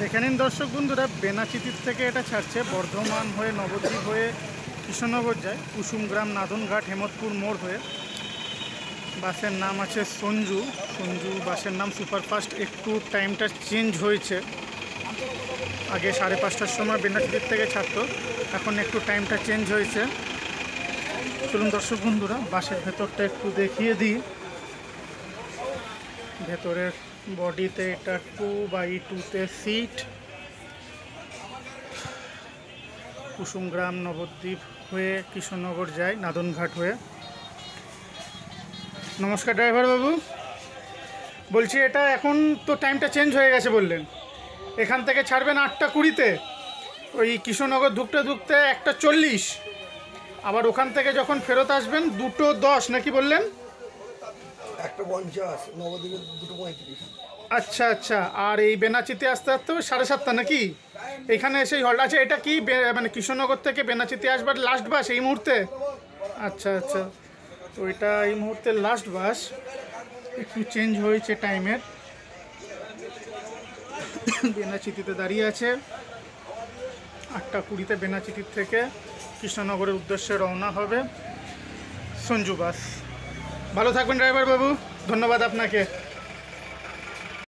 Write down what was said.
দেখে নিন দর্শক বন্ধুরা, বেনাচিতির থেকে এটা ছাড়ছে, বর্ধমান হয়ে নবদ্বীপ হয়ে কৃষ্ণনগর যায়, কুসুমগ্রাম, নাদনঘাট, হেমতপুর মোড় হয়ে। বাসের নাম আছে সঞ্জু। বাসের নাম সুপারফাস্ট। একটু টাইমটা চেঞ্জ হয়েছে, আগে 5:30টার সময় বেনাচিতির থেকে ছাড়তো, এখন একটু টাইমটা চেঞ্জ হয়েছে। চলুন দর্শক বন্ধুরা, বাসের ভেতরটা একটু দেখিয়ে দিই। ভেতরের বডিতে এটা 2x2 সিট। কুসুমগ্রাম নবদ্বীপ হয়ে কৃষ্ণনগর যায়, নাদনঘাট হয়ে। নমস্কার ড্রাইভার বাবু, বলছি এটা এখন তো টাইমটা চেঞ্জ হয়ে গেছে বললেন, এখান থেকে ছাড়বেন 8:20-তে, ওই কৃষ্ণনগর ঢুকতে 1:40, আবার ওখান থেকে যখন ফেরত আসবেন 2:10 নাকি বললেন? 1:50, নবদ্বীপে 2:35। আচ্ছা আচ্ছা, আর এই বেনাচিতে আসতে 7:30 নাকি? এখানে এসেই হল্ট আছে। এটা কি মানে কৃষ্ণনগর থেকে বেনাচিতে আসবার লাস্ট বাস এই মুহূর্তে? আচ্ছা আচ্ছা, তো এটা এই মুহূর্তে লাস্ট বাস, একটু চেঞ্জ হয়েছে টাইমের। বেনাচিতিতে দাঁড়িয়ে আছে, 8:20-তে বেনাচিতির থেকে কৃষ্ণনগরের উদ্দেশ্যে রওনা হবে সঞ্জু বাস। ভালো থাকবেন ড্রাইভার বাবু, ধন্যবাদ আপনাকে।